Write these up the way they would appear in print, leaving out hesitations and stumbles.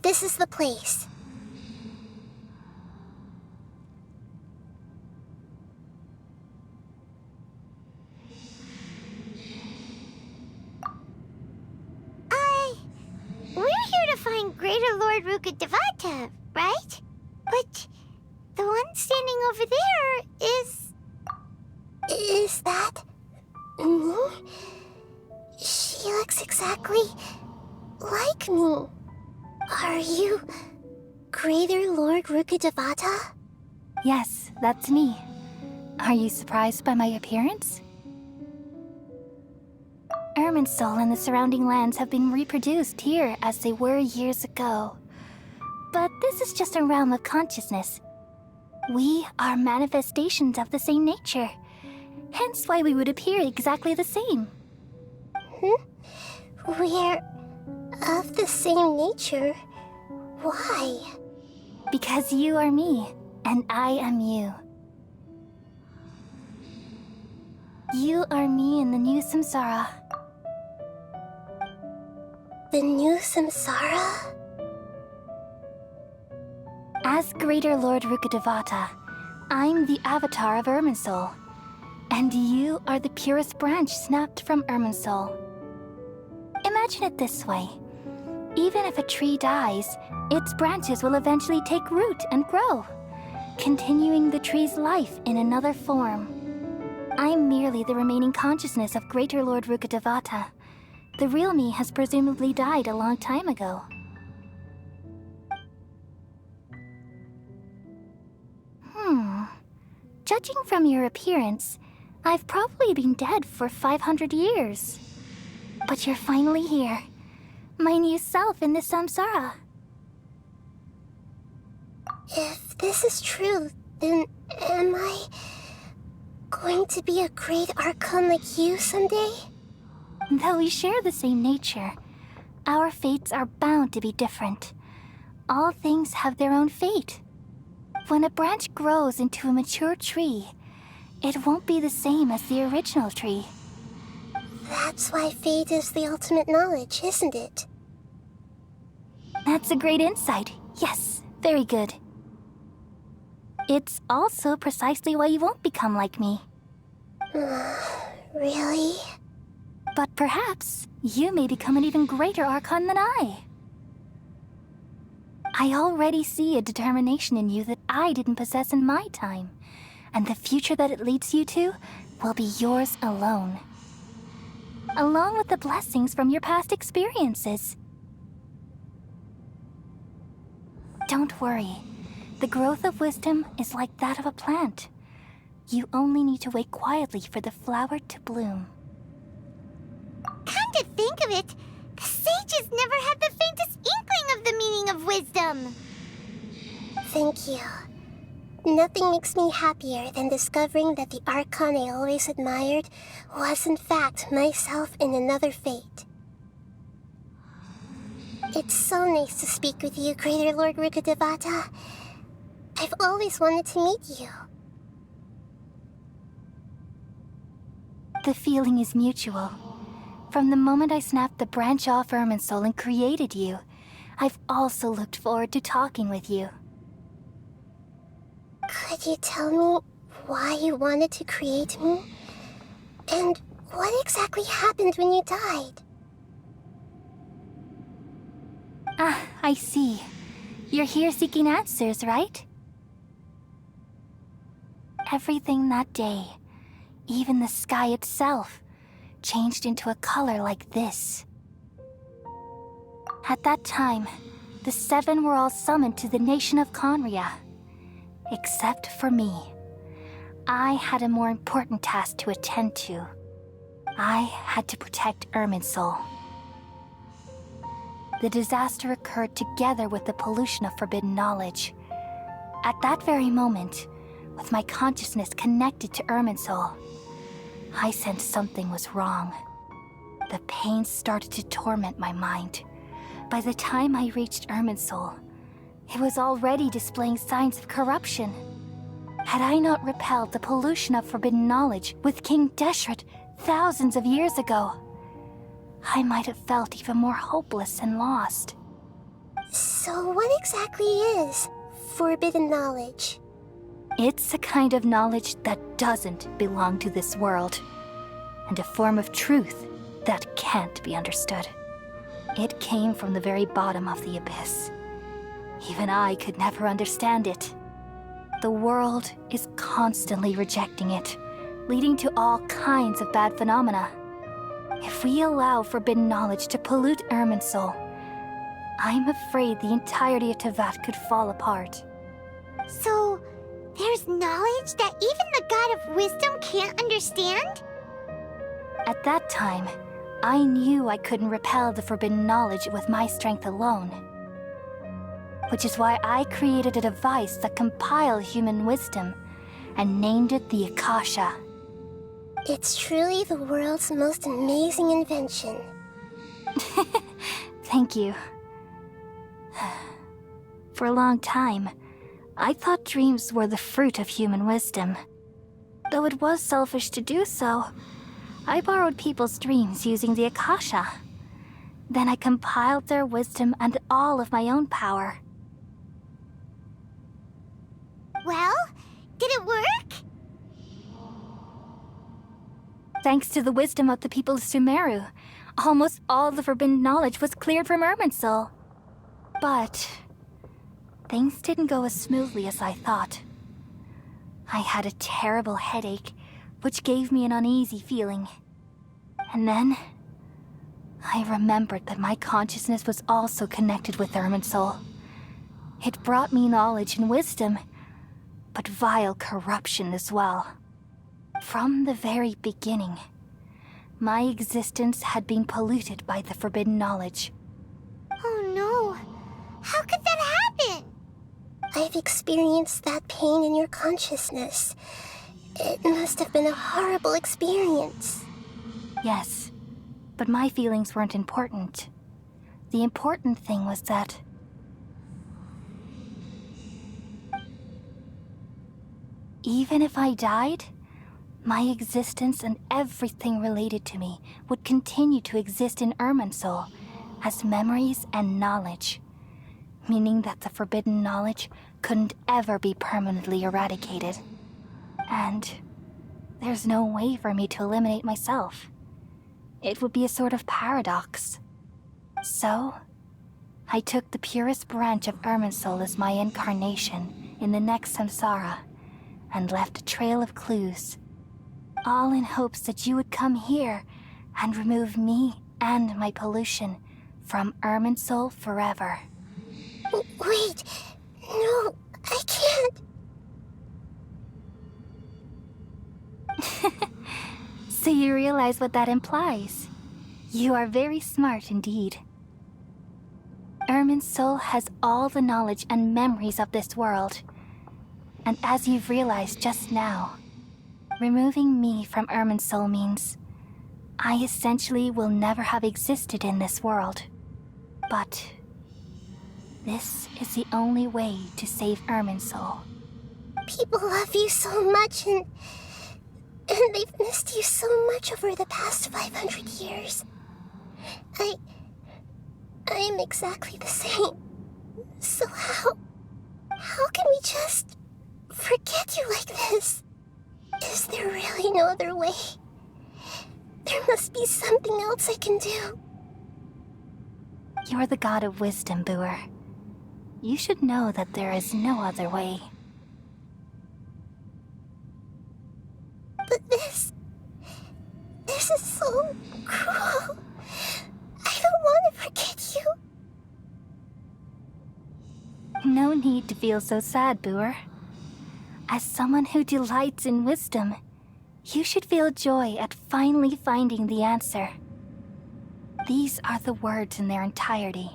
This is the place. We're here to find Greater Lord Rukkhadevata, right? But the one standing over there is... Is that me? She looks exactly like me. Are you Greater Lord Rukkhadevata? Yes, that's me. Are you surprised by my appearance? Irminsul and the surrounding lands have been reproduced here as they were years ago. But this is just a realm of consciousness. We are manifestations of the same nature, hence why we would appear exactly the same. We're of the same nature. Why? Because you are me, and I am you. You are me in the new samsara. The new samsara? As Greater Lord Rukkhadevata, I'm the avatar of Irminsul, and you are the purest branch snapped from Irminsul. Imagine it this way. Even if a tree dies, its branches will eventually take root and grow, continuing the tree's life in another form. I'm merely the remaining consciousness of Greater Lord Rukkhadevata. The real me has presumably died a long time ago. Judging from your appearance, I've probably been dead for 500 years. But you're finally here. My new self in the samsara. If this is true, then am I going to be a great Archon like you someday? Though we share the same nature, our fates are bound to be different. All things have their own fate. When a branch grows into a mature tree, it won't be the same as the original tree. That's why fate is the ultimate knowledge, isn't it? That's a great insight. Yes, very good. It's also precisely why you won't become like me. Really? But perhaps you may become an even greater Archon than I. I already see a determination in you that I didn't possess in my time, and the future that it leads you to will be yours alone, along with the blessings from your past experiences. Don't worry. The growth of wisdom is like that of a plant. You only need to wait quietly for the flower to bloom. Come to think of it, the sages never had the faintest inkling of the meaning of wisdom. Thank you. Nothing makes me happier than discovering that the Archon I always admired was in fact myself in another fate. It's so nice to speak with you, Greater Lord Rukkhadevata. I've always wanted to meet you. The feeling is mutual. From the moment I snapped the branch off Irminsul and created you, I've also looked forward to talking with you. Could you tell me why you wanted to create me? And what exactly happened when you died? Ah, I see. You're here seeking answers, right? Everything that day, even the sky itself, changed into a color like this. At that time, the seven were all summoned to the nation of Conria. Except for me. I had a more important task to attend to. I had to protect Irminsul. The disaster occurred together with the pollution of forbidden knowledge. At that very moment, with my consciousness connected to Irminsul, I sensed something was wrong. The pain started to torment my mind. By the time I reached Irminsul, it was already displaying signs of corruption. Had I not repelled the pollution of forbidden knowledge with King Deshret thousands of years ago, I might have felt even more hopeless and lost. So what exactly is forbidden knowledge? It's a kind of knowledge that doesn't belong to this world, and a form of truth that can't be understood. It came from the very bottom of the abyss. Even I could never understand it. The world is constantly rejecting it, leading to all kinds of bad phenomena. If we allow forbidden knowledge to pollute Irminsul, I'm afraid the entirety of Tevat could fall apart. So, there's knowledge that even the God of Wisdom can't understand? At that time, I knew I couldn't repel the forbidden knowledge with my strength alone. Which is why I created a device that compiled human wisdom and named it the Akasha. It's truly the world's most amazing invention. Thank you. For a long time, I thought dreams were the fruit of human wisdom. Though it was selfish to do so, I borrowed people's dreams using the Akasha. Then I compiled their wisdom and all of my own power. Well, did it work? Thanks to the wisdom of the people of Sumeru, almost all the forbidden knowledge was cleared from Irminsul. But things didn't go as smoothly as I thought. I had a terrible headache, which gave me an uneasy feeling. And then I remembered that my consciousness was also connected with Irminsul. It brought me knowledge and wisdom, but vile corruption as well. From the very beginning, my existence had been polluted by the forbidden knowledge. Oh no. How could that happen? I've experienced that pain in your consciousness. It must have been a horrible experience. Yes, but my feelings weren't important. The important thing was that even if I died, my existence and everything related to me would continue to exist in Irminsul as memories and knowledge, meaning that the forbidden knowledge couldn't ever be permanently eradicated. And there's no way for me to eliminate myself. It would be a sort of paradox. So, I took the purest branch of Irminsul as my incarnation in the next samsara, and left a trail of clues, all in hopes that you would come here and remove me and my pollution from Irminsul forever. Wait, no, I can't. So you realize what that implies. You are very smart indeed. Irminsul has all the knowledge and memories of this world. And as you've realized just now, removing me from Irminsul means I essentially will never have existed in this world. But this is the only way to save Irminsul. People love you so much, and they've missed you so much over the past 500 years. I am exactly the same. So how can we just forget you like this? Is there really no other way? There must be something else I can do. You're the god of wisdom, Boer. You should know that there is no other way. But this is so cruel. I don't want to forget you. No need to feel so sad, Boer. As someone who delights in wisdom, you should feel joy at finally finding the answer. These are the words in their entirety.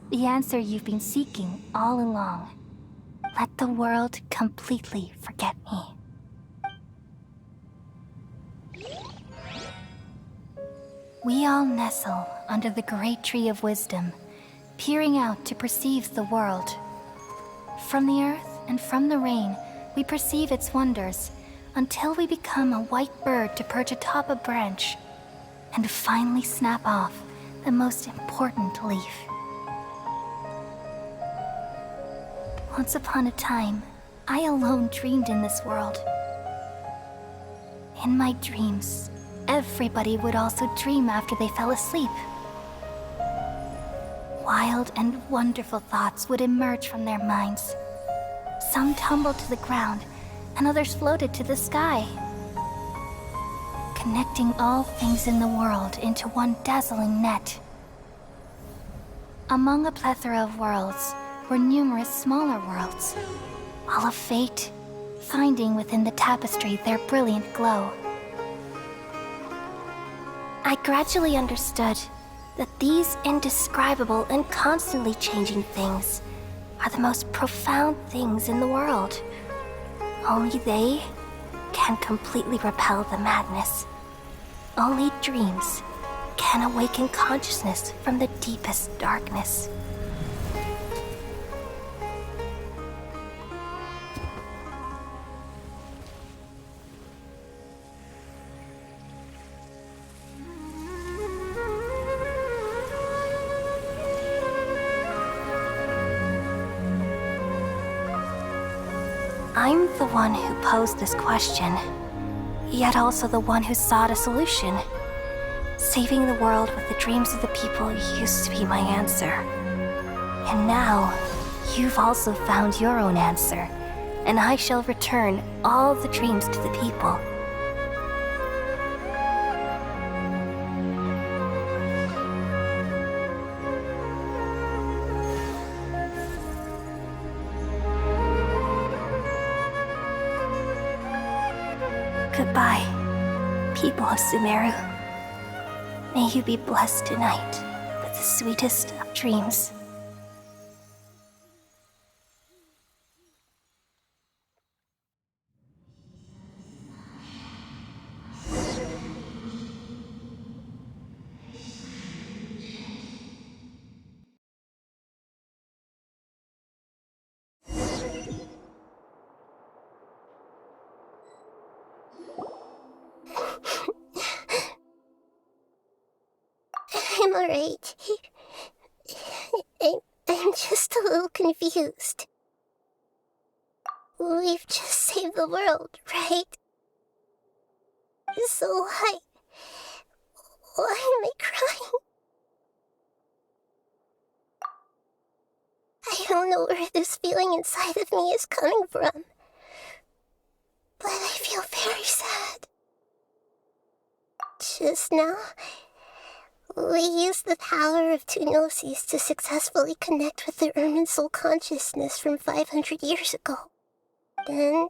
The answer you've been seeking all along. Let the world completely forget me. We all nestle under the great tree of wisdom, peering out to perceive the world. From the earth and from the rain, we perceive its wonders, until we become a white bird to perch atop a branch, and finally snap off the most important leaf. Once upon a time, I alone dreamed in this world. In my dreams, everybody would also dream after they fell asleep. Wild and wonderful thoughts would emerge from their minds. Some tumbled to the ground, and others floated to the sky, connecting all things in the world into one dazzling net. Among a plethora of worlds were numerous smaller worlds, all of fate, finding within the tapestry their brilliant glow. I gradually understood that these indescribable and constantly changing things are the most profound things in the world. Only they can completely repel the madness. Only dreams can awaken consciousness from the deepest darkness. I'm the one who posed this question, yet also the one who sought a solution. Saving the world with the dreams of the people used to be my answer. And now, you've also found your own answer, and I shall return all the dreams to the people. Goodbye, people of Sumeru. May you be blessed tonight with the sweetest of dreams. I'm alright. I'm just a little confused. We've just saved the world, right? So why am I crying? I don't know where this feeling inside of me is coming from, but I feel very sad. Just now, we used the power of two gnosis to successfully connect with the Irminsul consciousness from 500 years ago. Then,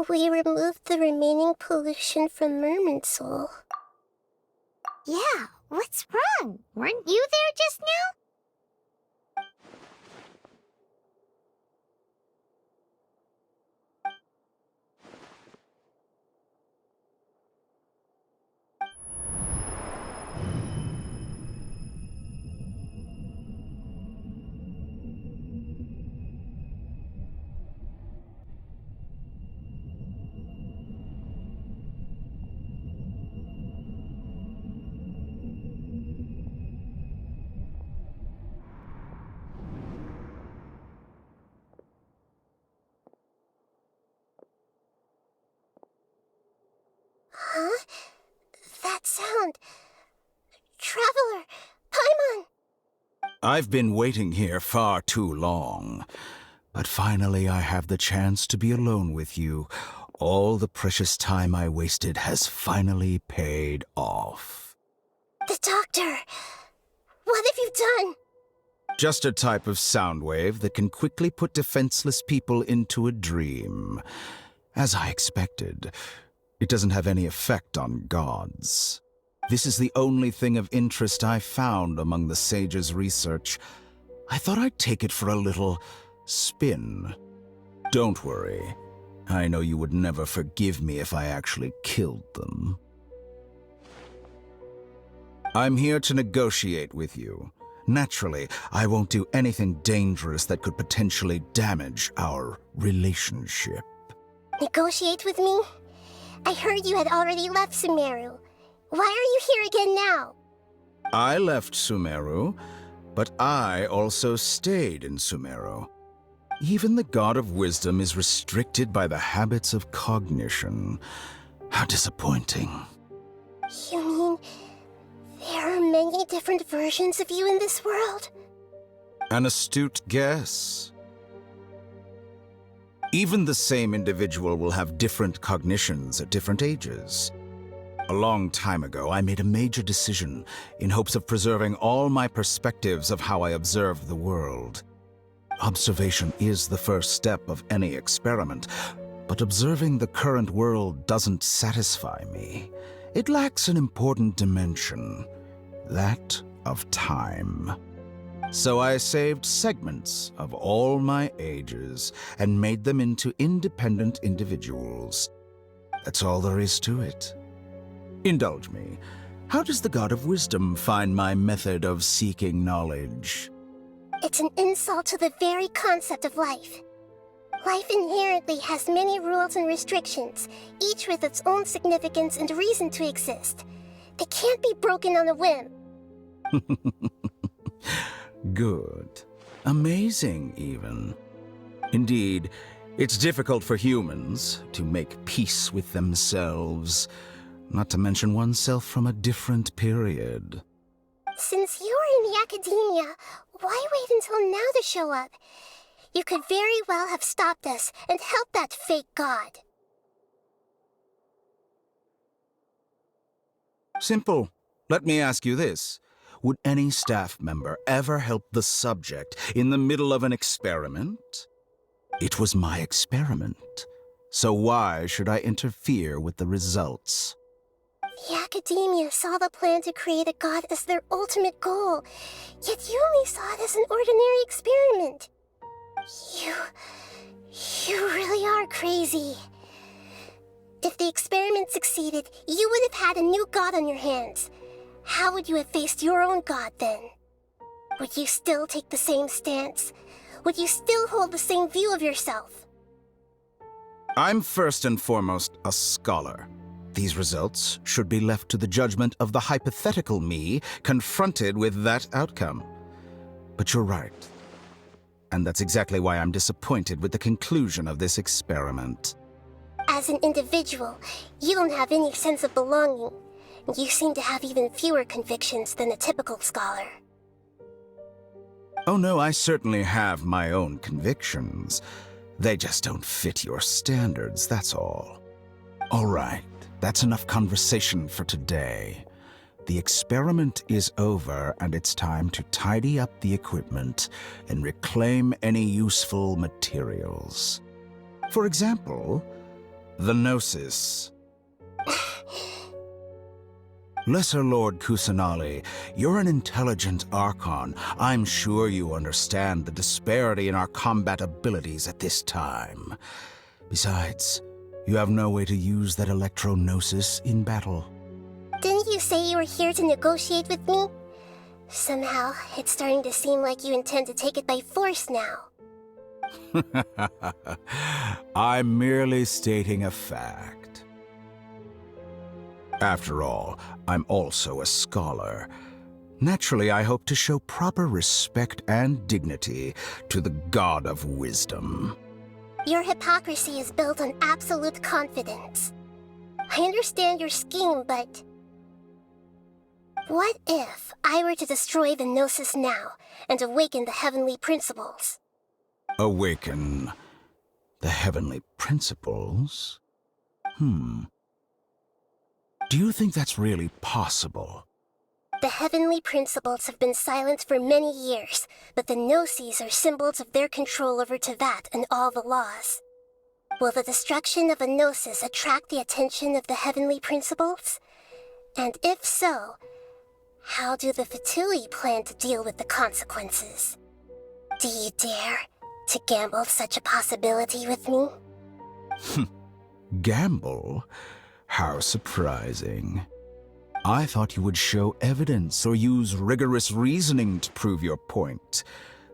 we removed the remaining pollution from Irminsul. Yeah, what's wrong? Weren't you there just now? Huh? That sound. Traveler! Paimon! I've been waiting here far too long. But finally I have the chance to be alone with you. All the precious time I wasted has finally paid off. The doctor! What have you done? Just a type of sound wave that can quickly put defenseless people into a dream. As I expected, it doesn't have any effect on gods. This is the only thing of interest I found among the sage's research. I thought I'd take it for a little spin. Don't worry. I know you would never forgive me if I actually killed them. I'm here to negotiate with you. Naturally, I won't do anything dangerous that could potentially damage our relationship. Negotiate with me? I heard you had already left Sumeru. Why are you here again now? I left Sumeru, but I also stayed in Sumeru. Even the God of Wisdom is restricted by the habits of cognition. How disappointing. You mean there are many different versions of you in this world? An astute guess. Even the same individual will have different cognitions at different ages. A long time ago, I made a major decision in hopes of preserving all my perspectives of how I observe the world. Observation is the first step of any experiment, but observing the current world doesn't satisfy me. It lacks an important dimension, that of time. So I saved segments of all my ages and made them into independent individuals. That's all there is to it. Indulge me. How does the God of Wisdom find my method of seeking knowledge? It's an insult to the very concept of life. Life inherently has many rules and restrictions, each with its own significance and reason to exist. They can't be broken on a whim. Good. Amazing, even. Indeed, it's difficult for humans to make peace with themselves, not to mention oneself from a different period. Since you're in the academia, why wait until now to show up? You could very well have stopped us and helped that fake god. Simple. Let me ask you this. Would any staff member ever help the subject in the middle of an experiment? It was my experiment, so why should I interfere with the results? The academia saw the plan to create a god as their ultimate goal, yet you only saw it as an ordinary experiment. You really are crazy. If the experiment succeeded, you would have had a new god on your hands. How would you have faced your own god then? Would you still take the same stance? Would you still hold the same view of yourself? I'm first and foremost a scholar. These results should be left to the judgment of the hypothetical me confronted with that outcome. But you're right. And that's exactly why I'm disappointed with the conclusion of this experiment. As an individual, you don't have any sense of belonging. You seem to have even fewer convictions than a typical scholar. Oh no, I certainly have my own convictions. They just don't fit your standards, that's all. All right, that's enough conversation for today. The experiment is over, and it's time to tidy up the equipment and reclaim any useful materials. For example, the Gnosis. Lesser Lord Kusanali, you're an intelligent Archon. I'm sure you understand the disparity in our combat abilities at this time. Besides, you have no way to use that Electro-Gnosis in battle. Didn't you say you were here to negotiate with me? Somehow, it's starting to seem like you intend to take it by force now. I'm merely stating a fact. After all, I'm also a scholar. Naturally, I hope to show proper respect and dignity to the God of Wisdom. Your hypocrisy is built on absolute confidence. I understand your scheme, but... what if I were to destroy the Gnosis now and awaken the heavenly principles? Awaken the heavenly principles? Do you think that's really possible? The heavenly principles have been silent for many years, but the Gnosis are symbols of their control over Teyvat and all the laws. Will the destruction of a Gnosis attract the attention of the heavenly principles? And if so, how do the Fatui plan to deal with the consequences? Do you dare to gamble such a possibility with me? Gamble? How surprising. I thought you would show evidence or use rigorous reasoning to prove your point.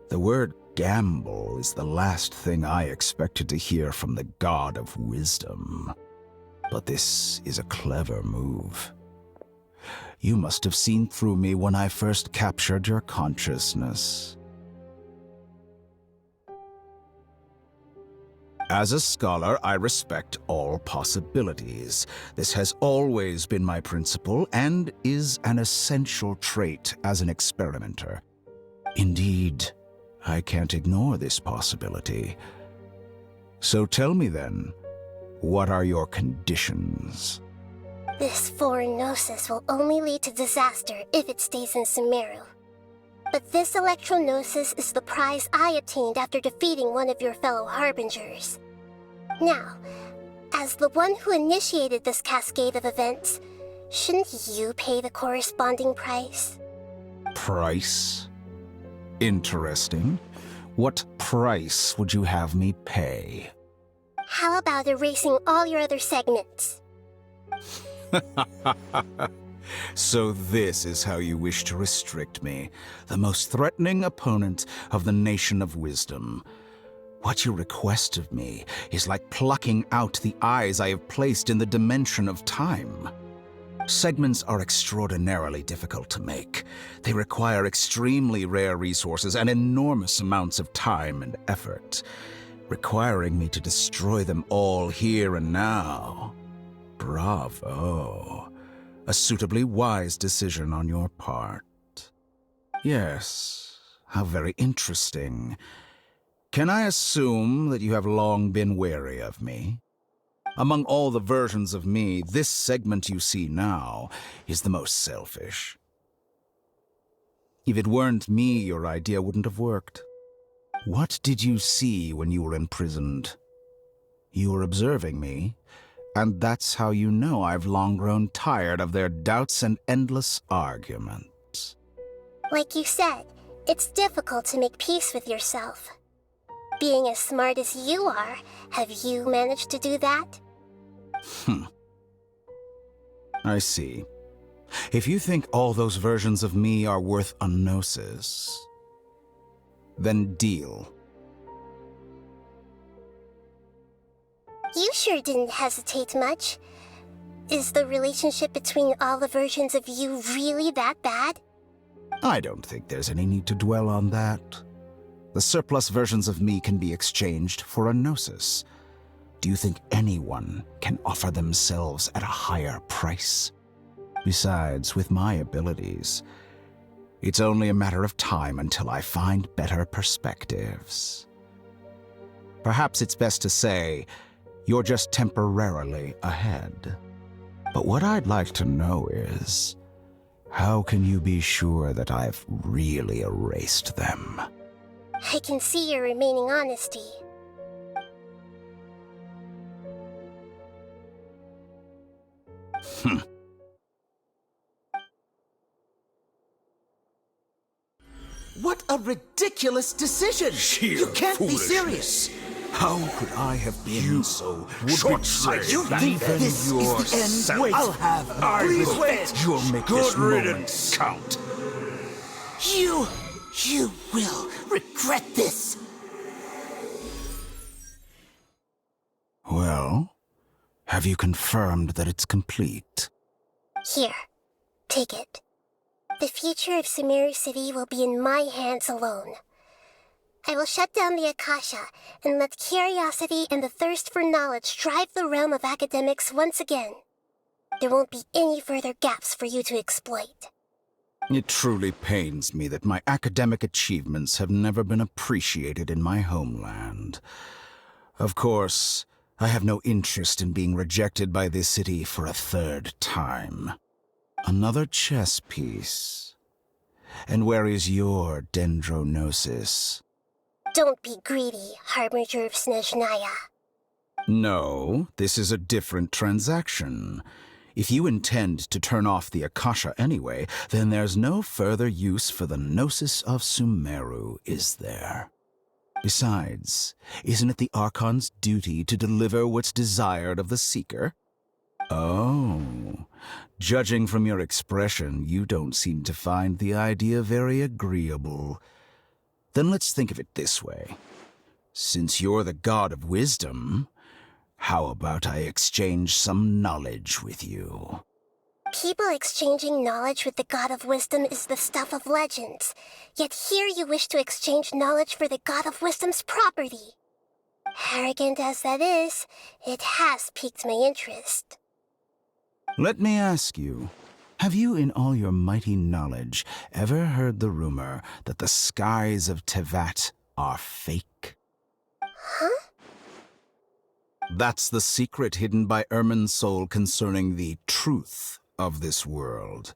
The word gamble is the last thing I expected to hear from the God of Wisdom. But this is a clever move. You must have seen through me when I first captured your consciousness. As a scholar, I respect all possibilities. This has always been my principle and is an essential trait as an experimenter. Indeed, I can't ignore this possibility. So tell me then, what are your conditions? This foreign gnosis will only lead to disaster if it stays in Sumeru. But this electro-gnosis is the prize I obtained after defeating one of your fellow harbingers. Now, as the one who initiated this cascade of events, shouldn't you pay the corresponding price? Price? Interesting. What price would you have me pay? How about erasing all your other segments? So this is how you wish to restrict me, the most threatening opponent of the Nation of Wisdom. What you request of me is like plucking out the eyes I have placed in the dimension of time. Segments are extraordinarily difficult to make. They require extremely rare resources and enormous amounts of time and effort, requiring me to destroy them all here and now. Bravo. A suitably wise decision on your part. Yes, how very interesting. Can I assume that you have long been wary of me? Among all the versions of me, this segment you see now is the most selfish. If it weren't me, your idea wouldn't have worked. What did you see when you were imprisoned? You were observing me, and that's how you know I've long grown tired of their doubts and endless arguments. Like you said, it's difficult to make peace with yourself. Being as smart as you are, have you managed to do that? I see. If you think all those versions of me are worth a gnosis, then deal. You sure didn't hesitate much. Is the relationship between all the versions of you really that bad? I don't think there's any need to dwell on that. The surplus versions of me can be exchanged for a gnosis. Do you think anyone can offer themselves at a higher price? Besides, with my abilities, it's only a matter of time until I find better perspectives. Perhaps it's best to say, you're just temporarily ahead. But what I'd like to know is, how can you be sure that I've really erased them? I can see your remaining honesty. What a ridiculous decision! You can't be serious! How could I have been so short-sighted? You think this is the end? Wait, I'll have Please wait! You'll make this moment count. You will regret this! Well, have you confirmed that it's complete? Here, take it. The future of Sumeru City will be in my hands alone. I will shut down the Akasha and let curiosity and the thirst for knowledge drive the realm of academics once again. There won't be any further gaps for you to exploit. It truly pains me that my academic achievements have never been appreciated in my homeland. Of course, I have no interest in being rejected by this city for a third time. Another chess piece. And where is your dendronosis? Don't be greedy, Harbinger of Snezhnaya. No, this is a different transaction. If you intend to turn off the Akasha anyway, then there's no further use for the Gnosis of Sumeru, is there? Besides, isn't it the Archon's duty to deliver what's desired of the Seeker? Oh, judging from your expression, you don't seem to find the idea very agreeable. Then let's think of it this way. Since you're the god of wisdom, how about I exchange some knowledge with you? People exchanging knowledge with the God of Wisdom is the stuff of legends. Yet here you wish to exchange knowledge for the God of Wisdom's property. Arrogant as that is, it has piqued my interest. Let me ask you, have you in all your mighty knowledge ever heard the rumor that the skies of Tevat are fake? Huh? That's the secret hidden by Irminsul concerning the truth of this world.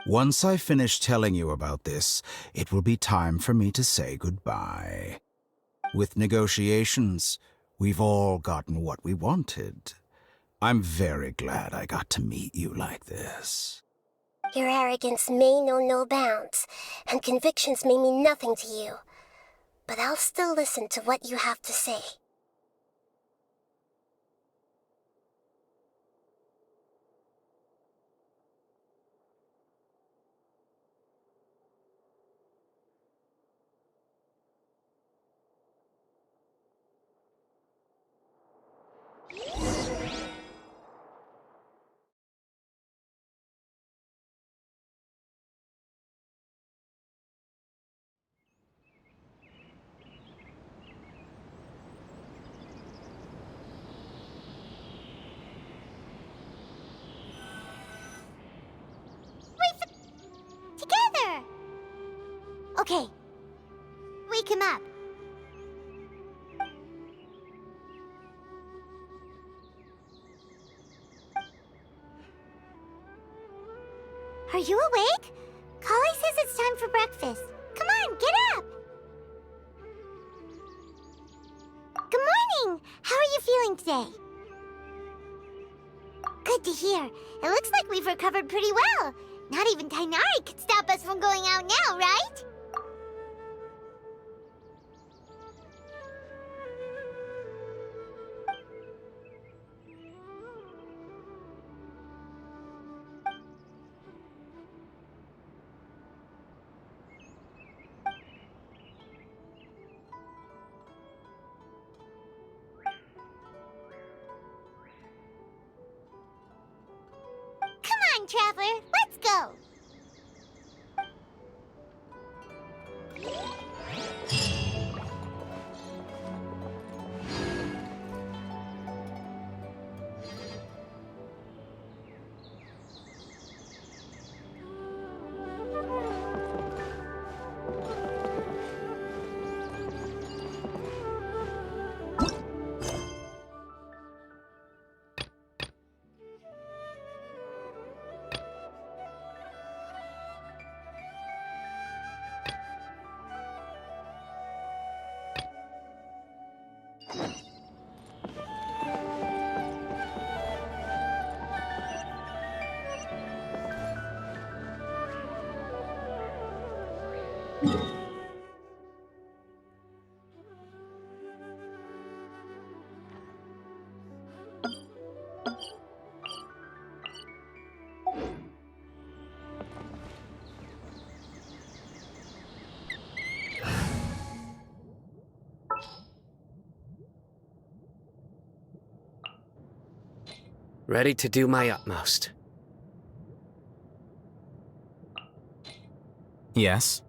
Once I finish telling you about this, it will be time for me to say goodbye. With negotiations, we've all gotten what we wanted. I'm very glad I got to meet you like this. Your arrogance may know no bounds, and convictions may mean nothing to you. But I'll still listen to what you have to say. Together! Okay. Wake him up. Are you awake? Kali says it's time for breakfast. Come on, get up! Good morning! How are you feeling today? Good to hear. It looks like we've recovered pretty well. Not even Tainari could stop us from going out now, right? Come on, Traveler, let's go! Ready to do my utmost. Yes?